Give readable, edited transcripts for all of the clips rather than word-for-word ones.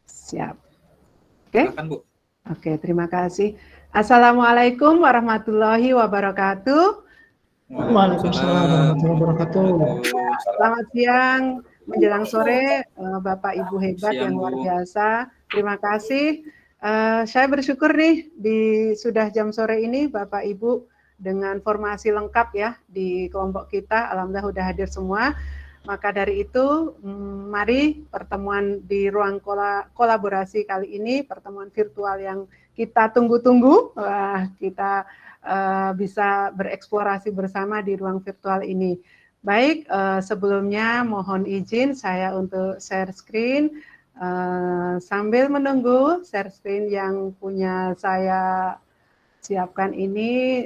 Siap. Oke. Silakan, Bu. Oke, terima kasih. Assalamualaikum warahmatullahi wabarakatuh. Waalaikumsalam warahmatullahi wabarakatuh. Selamat siang, menjelang sore, Bapak Ibu hebat yang Siang, luar Bu. biasa. Terima kasih. Saya bersyukur nih sudah jam sore ini Bapak Ibu dengan formasi lengkap ya di kelompok kita. Alhamdulillah sudah hadir semua. Maka dari itu, mari pertemuan di ruang kolaborasi kali ini, pertemuan virtual yang kita tunggu-tunggu, kita bisa bereksplorasi bersama di ruang virtual ini. Baik, sebelumnya mohon izin saya untuk share screen. Sambil menunggu share screen yang punya saya siapkan ini,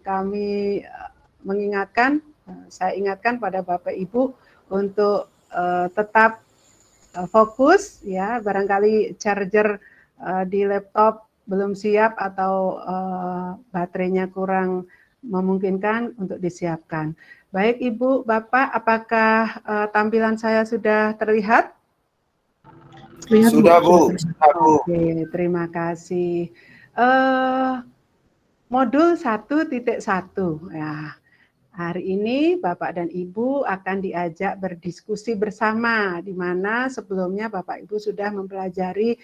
kami mengingatkan, saya ingatkan pada Bapak Ibu untuk tetap fokus ya, barangkali charger di laptop belum siap atau baterainya kurang memungkinkan untuk disiapkan. Baik Ibu, Bapak, apakah tampilan saya sudah terlihat? Sudah, Bu. Oke, terima kasih. Modul 1.1 ya. Hari ini Bapak dan Ibu akan diajak berdiskusi bersama, di mana sebelumnya Bapak Ibu sudah mempelajari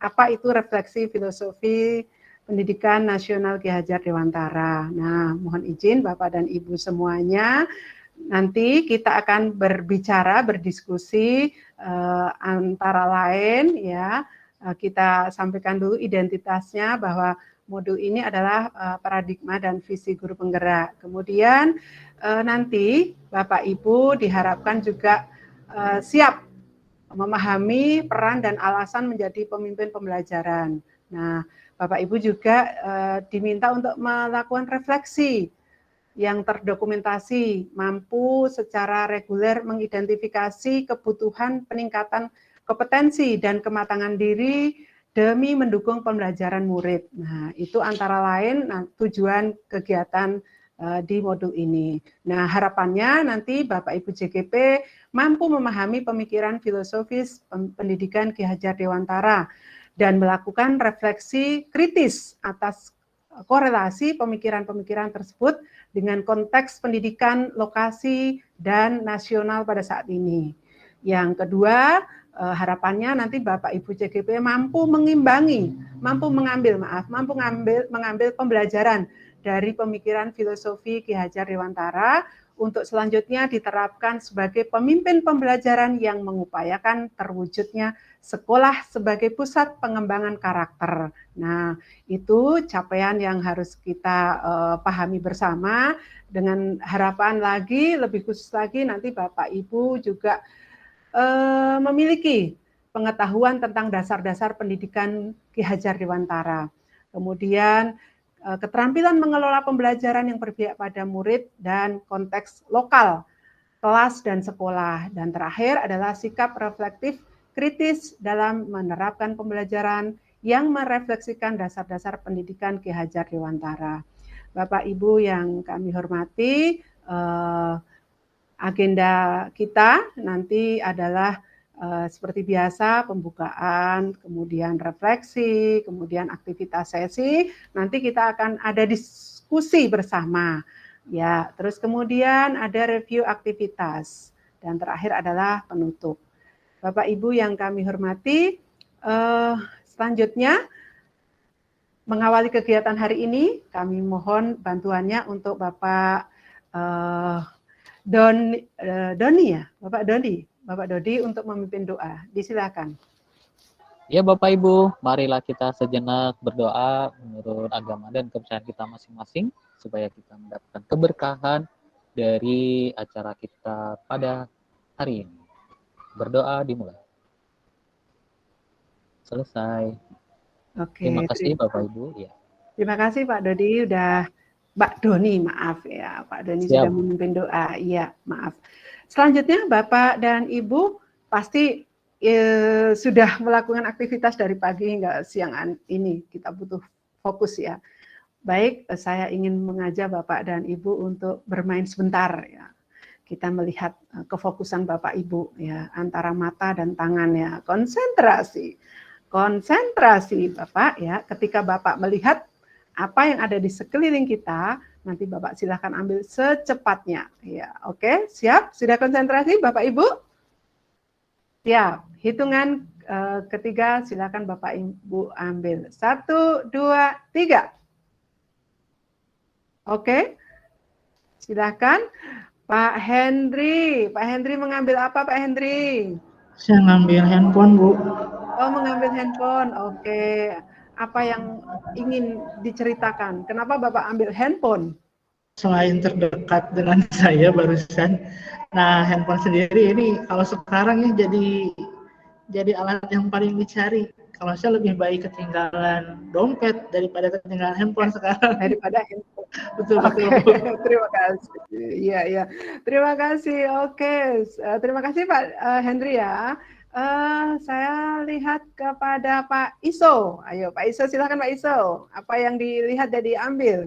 apa itu refleksi filosofi pendidikan nasional Ki Hajar Dewantara. Nah, mohon izin Bapak dan Ibu semuanya, nanti kita akan berbicara, berdiskusi antara lain ya, kita sampaikan dulu identitasnya bahwa modul ini adalah paradigma dan visi guru penggerak. Kemudian nanti Bapak Ibu diharapkan juga siap memahami peran dan alasan menjadi pemimpin pembelajaran. Nah, Bapak Ibu juga diminta untuk melakukan refleksi yang terdokumentasi, mampu secara reguler mengidentifikasi kebutuhan peningkatan kompetensi dan kematangan diri demi mendukung pembelajaran murid. Nah, itu antara lain tujuan kegiatan di modul ini. Nah, harapannya nanti Bapak Ibu JGP mampu memahami pemikiran filosofis pendidikan Ki Hajar Dewantara dan melakukan refleksi kritis atas korelasi pemikiran-pemikiran tersebut dengan konteks pendidikan lokasi dan nasional pada saat ini. Yang kedua, harapannya nanti Bapak Ibu CGP mampu mengambil pembelajaran dari pemikiran filosofi Ki Hajar Dewantara untuk selanjutnya diterapkan sebagai pemimpin pembelajaran yang mengupayakan terwujudnya sekolah sebagai pusat pengembangan karakter. Nah, itu capaian yang harus kita pahami bersama, dengan harapan lagi, lebih khusus lagi nanti Bapak Ibu juga memiliki pengetahuan tentang dasar-dasar pendidikan Ki Hajar Dewantara. Kemudian keterampilan mengelola pembelajaran yang berpihak pada murid dan konteks lokal, kelas dan sekolah. Dan terakhir adalah sikap reflektif kritis dalam menerapkan pembelajaran yang merefleksikan dasar-dasar pendidikan Ki Hajar Dewantara. Bapak Ibu yang kami hormati, agenda kita nanti adalah seperti biasa pembukaan, kemudian refleksi, kemudian aktivitas sesi. Nanti kita akan ada diskusi bersama, ya. Terus kemudian ada review aktivitas dan terakhir adalah penutup. Bapak Ibu yang kami hormati, selanjutnya mengawali kegiatan hari ini, kami mohon bantuannya untuk Bapak Doni ya, Bapak Dodi untuk memimpin doa. Disilakan. Ya Bapak Ibu, marilah kita sejenak berdoa menurut agama dan kepercayaan kita masing-masing supaya kita mendapatkan keberkahan dari acara kita pada hari ini. Berdoa dimulai. Selesai. Oke. Terima kasih Bapak Ibu. Ya. Terima kasih Pak Dodi Pak Doni, maaf ya, Pak Doni sudah memimpin doa. Iya, maaf. Selanjutnya Bapak dan Ibu pasti sudah melakukan aktivitas dari pagi hingga siang ini. Kita butuh fokus ya. Baik, saya ingin mengajak Bapak dan Ibu untuk bermain sebentar ya. kita melihat kefokusan Bapak Ibu ya, antara mata dan tangan ya. Konsentrasi. Konsentrasi Bapak ya. Ketika Bapak melihat apa yang ada di sekeliling kita, nanti Bapak silahkan ambil secepatnya ya. Oke, siap? Sudah konsentrasi Bapak Ibu? Siap. Hitungan ketiga silakan Bapak Ibu ambil. 1, 2, 3. Oke. Silakan. Pak Hendri mengambil apa Pak Hendri? Saya ngambil handphone, Bu. Oh, mengambil handphone. Oke. Apa yang ingin diceritakan? Kenapa Bapak ambil handphone? Selain terdekat dengan saya barusan, nah handphone sendiri ini kalau sekarang ya jadi alat yang paling dicari. Kalau saya lebih baik ketinggalan dompet daripada ketinggalan handphone sekarang. Daripada handphone. Betul, Oke, betul. terima kasih. Iya, iya. Terima kasih. Oke, terima kasih Pak Hendri ya. Saya lihat kepada Pak Iso. Ayo Pak Iso, silakan Pak Iso. Apa yang dilihat dan diambil?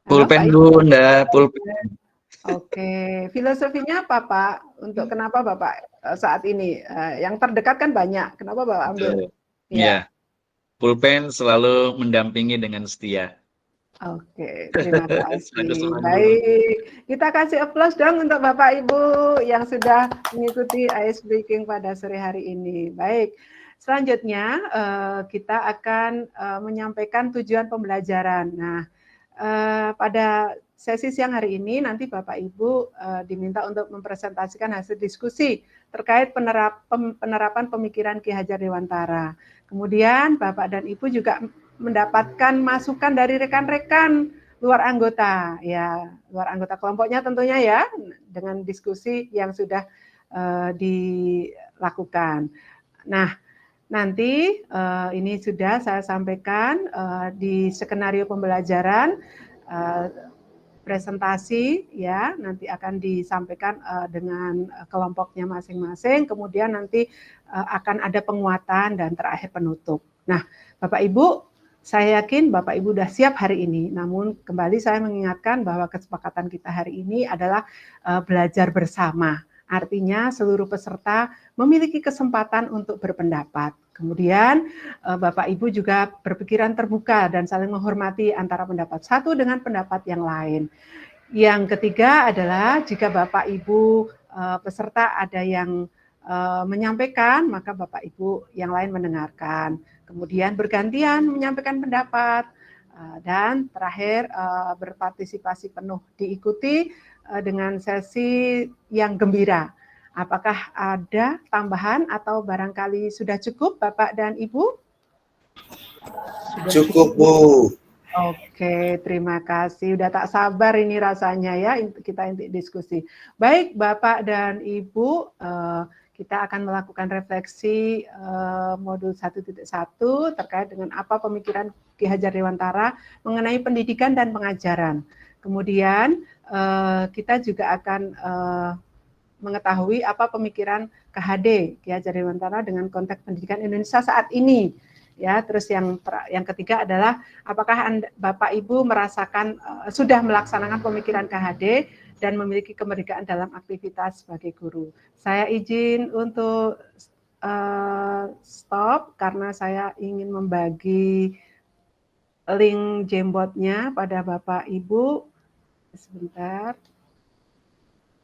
Halo, Pulpen Pak Iso. Bunda, pulpen. Oke, filosofinya apa Pak? Untuk kenapa Bapak saat ini yang terdekat kan banyak. Kenapa Bapak ambil? Iya. Pulpen selalu mendampingi dengan setia. Oke, terima kasih. Selalu. Baik, kita kasih aplaus dong untuk Bapak Ibu yang sudah mengikuti Ice Breaking pada sore hari ini. Baik, selanjutnya kita akan menyampaikan tujuan pembelajaran. Nah, pada sesi siang hari ini nanti Bapak Ibu diminta untuk mempresentasikan hasil diskusi terkait penerapan pemikiran Ki Hajar Dewantara. Kemudian Bapak dan Ibu juga mendapatkan masukan dari rekan-rekan luar anggota, ya luar anggota kelompoknya tentunya ya, dengan diskusi yang sudah dilakukan. Nah, nanti ini sudah saya sampaikan di skenario pembelajaran. Presentasi ya nanti akan disampaikan dengan kelompoknya masing-masing, kemudian nanti akan ada penguatan dan terakhir penutup. Nah, Bapak Ibu, saya yakin Bapak Ibu sudah siap hari ini, namun kembali saya mengingatkan bahwa kesepakatan kita hari ini adalah belajar bersama. Artinya seluruh peserta memiliki kesempatan untuk berpendapat. Kemudian Bapak Ibu juga berpikiran terbuka dan saling menghormati antara pendapat satu dengan pendapat yang lain. Yang ketiga adalah jika Bapak Ibu peserta ada yang menyampaikan, maka Bapak Ibu yang lain mendengarkan. Kemudian bergantian menyampaikan pendapat dan terakhir berpartisipasi penuh, diikuti dengan sesi yang gembira. Apakah ada tambahan atau barangkali sudah cukup Bapak dan Ibu? Cukup, Bu. Oke, terima kasih. Udah tak sabar ini rasanya ya kita diskusi. Baik Bapak dan Ibu, kita akan melakukan refleksi modul 1.1 terkait dengan apa pemikiran Ki Hajar Dewantara mengenai pendidikan dan pengajaran. Kemudian kita juga akan mengetahui apa pemikiran KHD Ki Hajar Dewantara dengan konteks pendidikan Indonesia saat ini. Ya, terus yang ketiga adalah apakah Bapak Ibu merasakan sudah melaksanakan pemikiran KHD dan memiliki kemerdekaan dalam aktivitas sebagai guru. Saya izin untuk stop karena saya ingin membagi link Jamboardnya pada Bapak Ibu. Sebentar.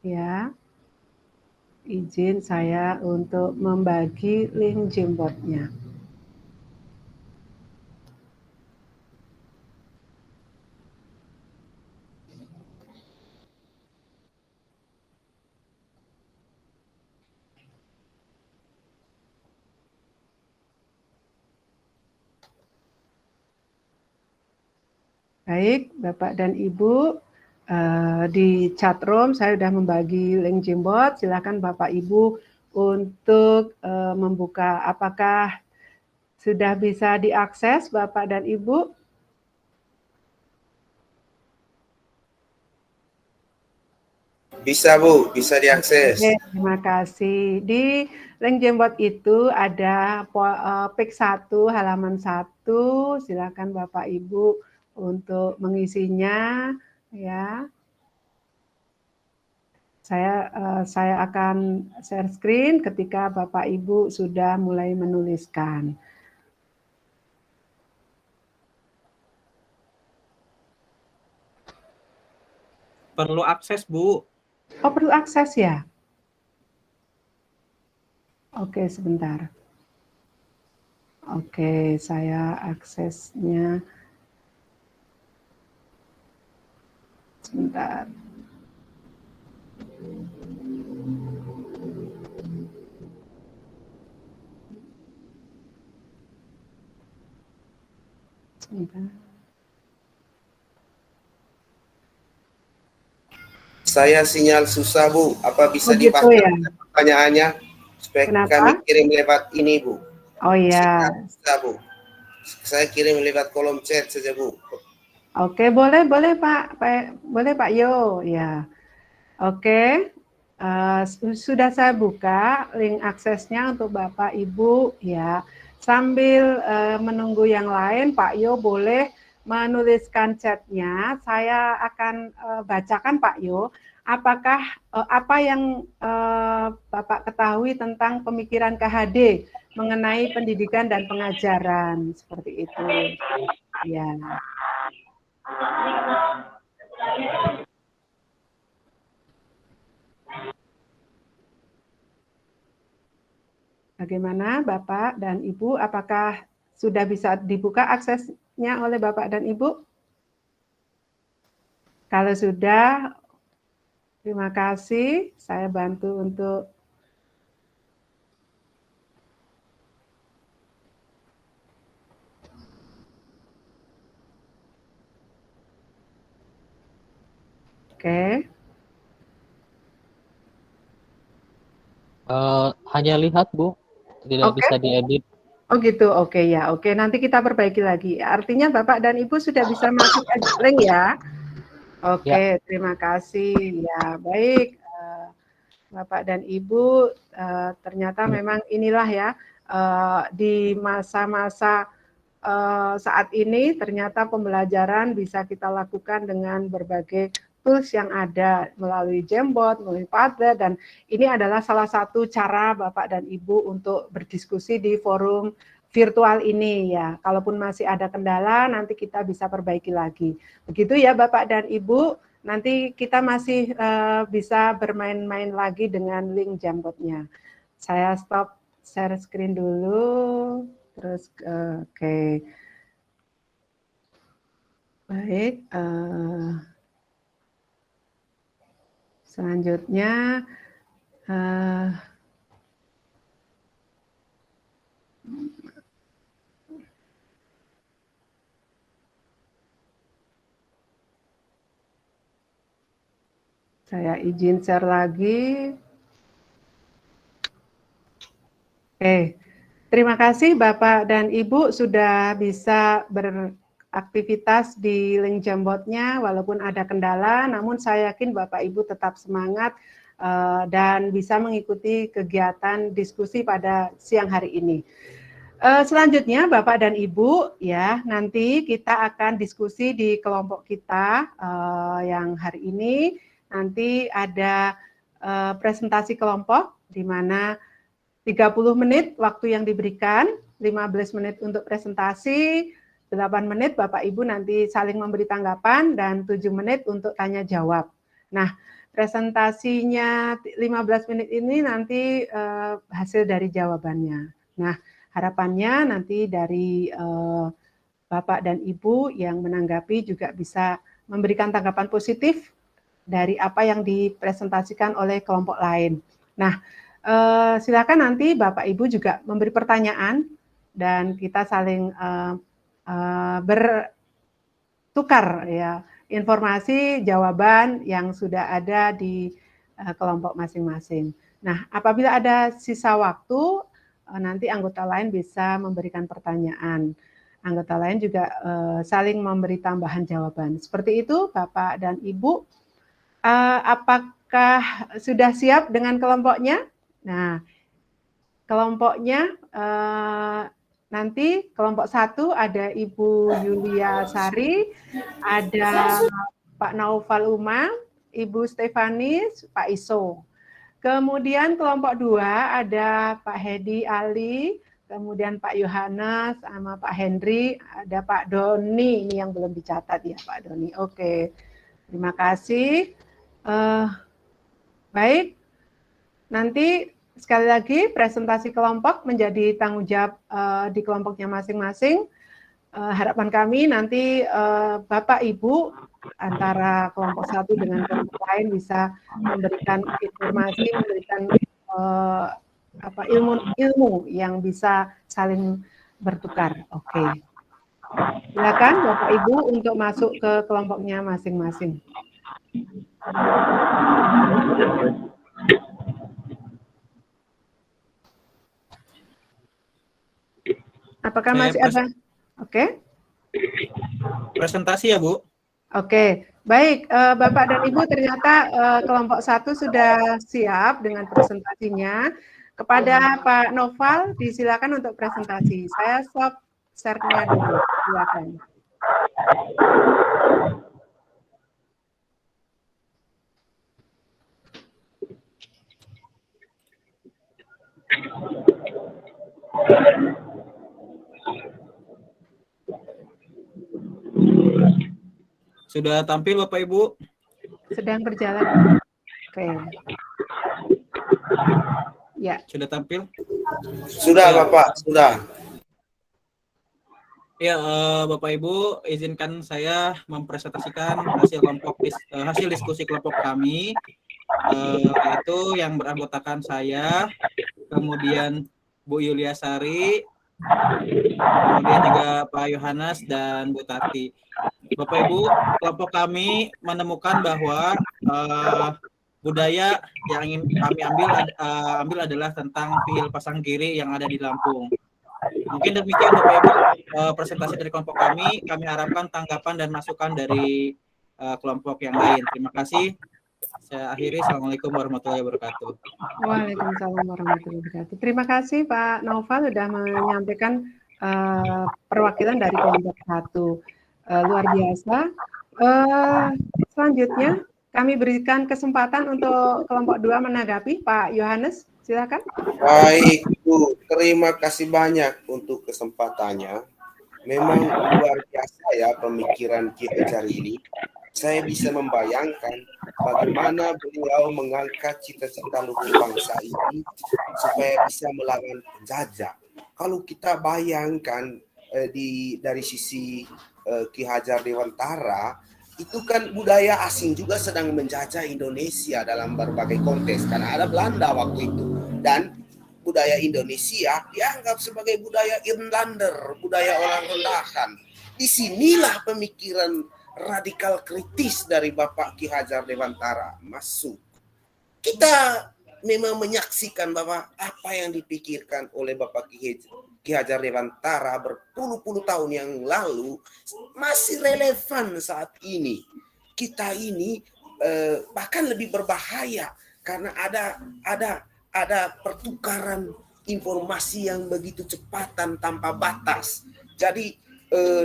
Ya. Izin saya untuk membagi link Jamboardnya. Baik, Bapak dan Ibu, di chatroom saya sudah membagi link Jamboard. Silakan Bapak Ibu untuk membuka. Apakah sudah bisa diakses Bapak dan Ibu? Bisa, Bu, bisa diakses. Oke, terima kasih. Di link Jamboard itu ada page 1 halaman 1. Silakan Bapak Ibu untuk mengisinya ya. Saya akan share screen ketika Bapak Ibu sudah mulai menuliskan. Perlu akses, Bu. Oh, perlu akses ya? Oke, sebentar. Oke, saya aksesnya. Sebentar. Sebentar. Saya sinyal susah, Bu. Apa bisa gitu dipastikan ya? pertanyaannya supaya Kenapa? kami kirim lewat ini, Bu? Oh iya. Bisa, Bu. Saya kirim lewat kolom chat saja, Bu. Oke, boleh Pak. Boleh Pak Yo, ya. Oke. Sudah saya buka link aksesnya untuk Bapak Ibu ya. Sambil menunggu yang lain, Pak Yo boleh menuliskan chatnya. Saya akan bacakan Pak Yo. Apakah apa yang Bapak ketahui tentang pemikiran KHD mengenai pendidikan dan pengajaran seperti itu? Ya. Bagaimana Bapak dan Ibu? Apakah sudah bisa dibuka aksesnya oleh Bapak dan Ibu? Kalau sudah, terima kasih. Saya bantu untuk Oke. Hanya lihat, Bu. Tidak Oke. bisa diedit. Oh gitu, oke ya. Oke, nanti kita perbaiki lagi. Artinya Bapak dan Ibu sudah bisa masuk edit link ya? Oke, terima kasih. Ya, baik. Bapak dan Ibu, ternyata memang inilah ya, di masa-masa saat ini ternyata pembelajaran bisa kita lakukan dengan berbagai tools yang ada melalui Jamboard, melalui Padlet, dan ini adalah salah satu cara Bapak dan Ibu untuk berdiskusi di forum virtual ini ya. Kalaupun masih ada kendala, nanti kita bisa perbaiki lagi. Begitu ya Bapak dan Ibu, nanti kita masih bisa bermain-main lagi dengan link Jamboard-nya. Saya stop share screen dulu. Terus, oke. Baik. Selanjutnya, saya izin share lagi. Terima kasih Bapak dan Ibu sudah bisa beraktivitas di link Jamboard-nya walaupun ada kendala, namun saya yakin Bapak Ibu tetap semangat dan bisa mengikuti kegiatan diskusi pada siang hari ini. Selanjutnya Bapak dan Ibu ya, nanti kita akan diskusi di kelompok kita yang hari ini. Nanti ada presentasi kelompok di mana 30 menit waktu yang diberikan, 15 menit untuk presentasi, 8 menit Bapak Ibu nanti saling memberi tanggapan, dan 7 menit untuk tanya jawab. Nah, presentasinya 15 menit ini nanti hasil dari jawabannya. Nah, harapannya nanti dari Bapak dan Ibu yang menanggapi juga bisa memberikan tanggapan positif dari apa yang dipresentasikan oleh kelompok lain. Nah, silakan nanti Bapak Ibu juga memberi pertanyaan dan kita saling bertukar ya informasi jawaban yang sudah ada di kelompok masing-masing. Nah, apabila ada sisa waktu, nanti anggota lain bisa memberikan pertanyaan. Anggota lain juga saling memberi tambahan jawaban. Seperti itu, Bapak dan Ibu. Apakah sudah siap dengan kelompoknya? Nah, kelompoknya nanti kelompok 1 ada Ibu Yulia Sari, ada Pak Naufal Umar, Ibu Stefanis, Pak Iso. Kemudian kelompok 2 ada Pak Hedi Ali, kemudian Pak Yohanes sama Pak Hendri, ada Pak Doni, ini yang belum dicatat ya Pak Doni. Oke, terima kasih. Baik, nanti sekali lagi presentasi kelompok menjadi tanggung jawab di kelompoknya masing-masing. Harapan kami nanti Bapak Ibu antara kelompok satu dengan kelompok lain bisa memberikan informasi, memberikan ilmu yang bisa saling bertukar. Oke. Silakan Bapak Ibu untuk masuk ke kelompoknya masing-masing. Apakah masih ada? Oke. Presentasi ya, Bu. Oke, baik. Bapak dan Ibu ternyata kelompok 1 sudah siap dengan presentasinya. Kepada Pak Noval, disilakan untuk presentasi. Saya stop share-nya dulu. Silakan. Sudah tampil Bapak Ibu? Sedang berjalan. Oke. Ya. Sudah tampil? Sudah Bapak, sudah. Ya, Bapak Ibu, izinkan saya mempresentasikan hasil diskusi kelompok kami, yaitu yang beranggotakan saya, kemudian Bu Yuliasari, kemudian juga Pak Yohanes dan Bu Tati. Bapak Ibu, kelompok kami menemukan bahwa budaya yang ingin kami ambil adalah tentang Pil Pasangkiri yang ada di Lampung. Mungkin demikian Bapak Ibu presentasi dari kelompok kami. Kami harapkan tanggapan dan masukan dari kelompok yang lain. Terima kasih. Saya akhiri. Assalamualaikum warahmatullahi wabarakatuh. Waalaikumsalam warahmatullahi wabarakatuh. Terima kasih Pak Noval sudah menyampaikan perwakilan dari kelompok 1. Luar biasa. Selanjutnya kami berikan kesempatan untuk kelompok 2 menanggapi. Pak Yohanes, silakan. Baik, Bu. Terima kasih banyak untuk kesempatannya. Memang luar biasa ya pemikiran Ki Hajar ini. Saya bisa membayangkan bagaimana beliau mengangkat cita-cita luhur bangsa ini supaya bisa melawan penjajah. Kalau kita bayangkan dari sisi Ki Hajar Dewantara, itu kan budaya asing juga sedang menjajah Indonesia dalam berbagai konteks karena ada Belanda waktu itu, dan budaya Indonesia dianggap sebagai budaya Irlander, budaya orang rendahan. Disinilah pemikiran radikal kritis dari Bapak Ki Hajar Dewantara masuk. Kita memang menyaksikan bahwa apa yang dipikirkan oleh Bapak Ki Hajar Dewantara berpuluh-puluh tahun yang lalu masih relevan saat ini. Kita ini bahkan lebih berbahaya karena ada pertukaran informasi yang begitu cepatan tanpa batas. Jadi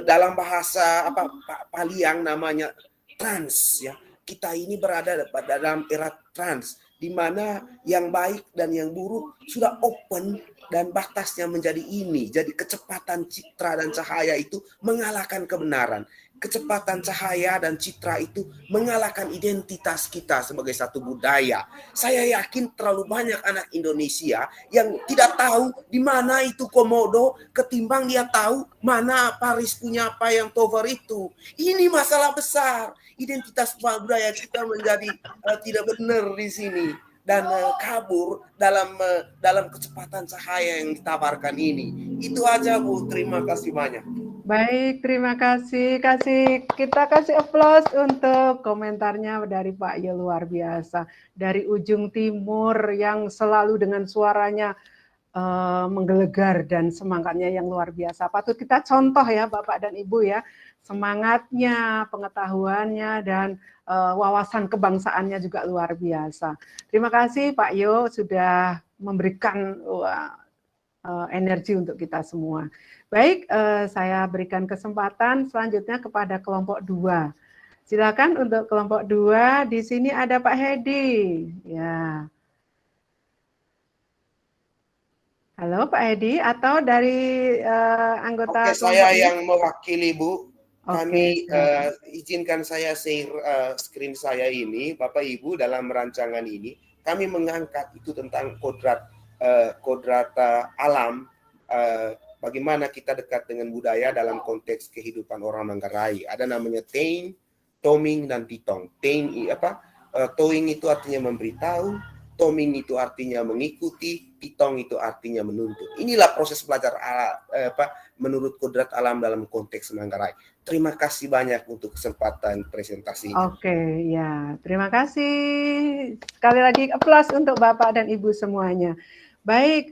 dalam bahasa Pak Paliang namanya trans ya. Kita ini berada dalam era trans di mana yang baik dan yang buruk sudah open dan batasnya menjadi ini. Jadi kecepatan citra dan cahaya itu mengalahkan kebenaran. Kecepatan cahaya dan citra itu mengalahkan identitas kita sebagai satu budaya. Saya yakin terlalu banyak anak Indonesia yang tidak tahu di mana itu Komodo ketimbang dia tahu mana Paris punya apa yang Tover itu. Ini masalah besar. Identitas budaya kita menjadi tidak benar di sini dan kabur dalam kecepatan cahaya yang ditawarkan ini. Itu aja Bu, terima kasih banyak. Baik, terima kasih. Kita kasih aplaus untuk komentarnya dari Pak Yo, luar biasa. Dari ujung timur yang selalu dengan suaranya menggelegar dan semangatnya yang luar biasa. Patut kita contoh ya Bapak dan Ibu ya. Semangatnya, pengetahuannya, dan wawasan kebangsaannya juga luar biasa. Terima kasih Pak Yo sudah memberikan energi untuk kita semua. Baik, saya berikan kesempatan selanjutnya kepada kelompok 2. Silakan untuk kelompok 2. Di sini ada Pak Hedi. Ya. Halo Pak Hedi, atau dari anggota Oke, saya kelompok yang mewakili Bu. Kami silakan. izinkan saya share screen saya ini, Bapak Ibu, dalam rancangan ini kami mengangkat itu tentang kodrat alam, bagaimana kita dekat dengan budaya dalam konteks kehidupan orang Manggarai. Ada namanya Tein, Toming, dan Titong. Tein Toing itu artinya memberitahu, Toming itu artinya mengikuti, Titong itu artinya menuntut. Inilah proses belajar menurut kodrat alam dalam konteks Manggarai. Terima kasih banyak untuk kesempatan presentasi. Oke, ya. Terima kasih. Sekali lagi aplaus untuk Bapak dan Ibu semuanya. Baik,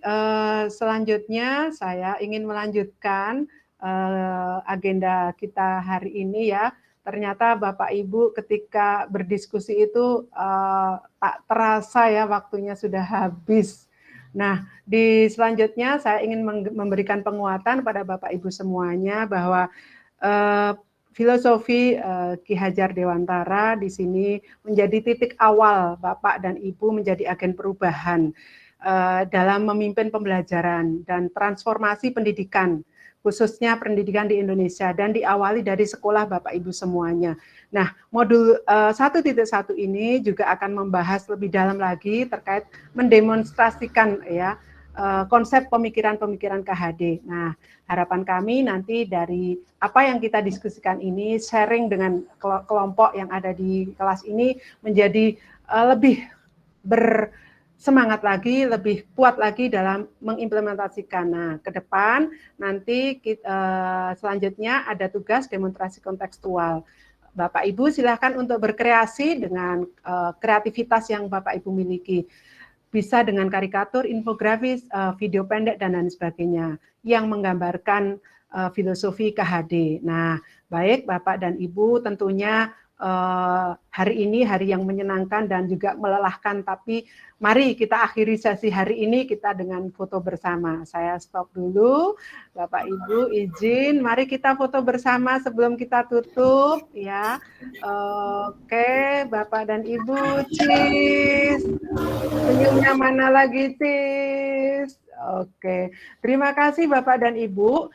selanjutnya saya ingin melanjutkan agenda kita hari ini ya. Ternyata Bapak Ibu ketika berdiskusi itu tak terasa ya waktunya sudah habis. Nah, di selanjutnya saya ingin memberikan penguatan pada Bapak Ibu semuanya bahwa filosofi Ki Hajar Dewantara di sini menjadi titik awal Bapak dan Ibu menjadi agen perubahan dalam memimpin pembelajaran dan transformasi pendidikan, khususnya pendidikan di Indonesia, dan diawali dari sekolah Bapak Ibu semuanya. Nah, modul 1.1 ini juga akan membahas lebih dalam lagi terkait mendemonstrasikan ya konsep pemikiran-pemikiran KHD. Nah, harapan kami nanti dari apa yang kita diskusikan ini, sharing dengan kelompok yang ada di kelas ini menjadi lebih bersemangat lagi, lebih kuat lagi dalam mengimplementasikan. Nah, ke depan nanti selanjutnya ada tugas demonstrasi kontekstual. Bapak Ibu silahkan untuk berkreasi dengan kreativitas yang Bapak Ibu miliki. Bisa dengan karikatur, infografis, video pendek, dan lain sebagainya yang menggambarkan filosofi KHD. Nah, baik Bapak dan Ibu, tentunya hari ini hari yang menyenangkan dan juga melelahkan, tapi mari kita akhiri sesi hari ini kita dengan foto bersama. Saya stop dulu, Bapak Ibu izin, mari kita foto bersama sebelum kita tutup ya. Oke, Bapak dan Ibu, cheese. Senyumnya mana lagi, cheese? Oke, terima kasih Bapak dan Ibu.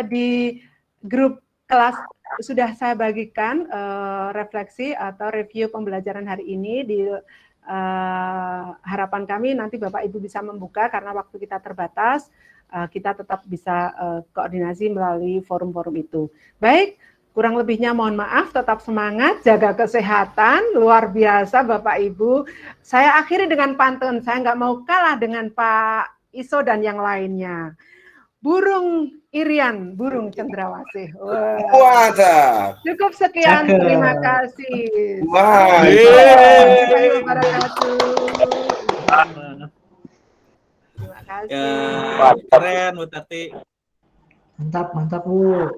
Di grup kelas sudah saya bagikan refleksi atau review pembelajaran hari ini. Di harapan kami nanti Bapak Ibu bisa membuka karena waktu kita terbatas, kita tetap bisa koordinasi melalui forum-forum itu. Baik, kurang lebihnya mohon maaf, tetap semangat, jaga kesehatan, luar biasa Bapak Ibu. Saya akhiri dengan pantun, saya nggak mau kalah dengan Pak Iso dan yang lainnya. Burung Irian, burung cendrawasih. Mantap. Cukup sekian, terima kasih. Terima kasih. Ya, keren Bu Tati. Mantap, mantap Bu.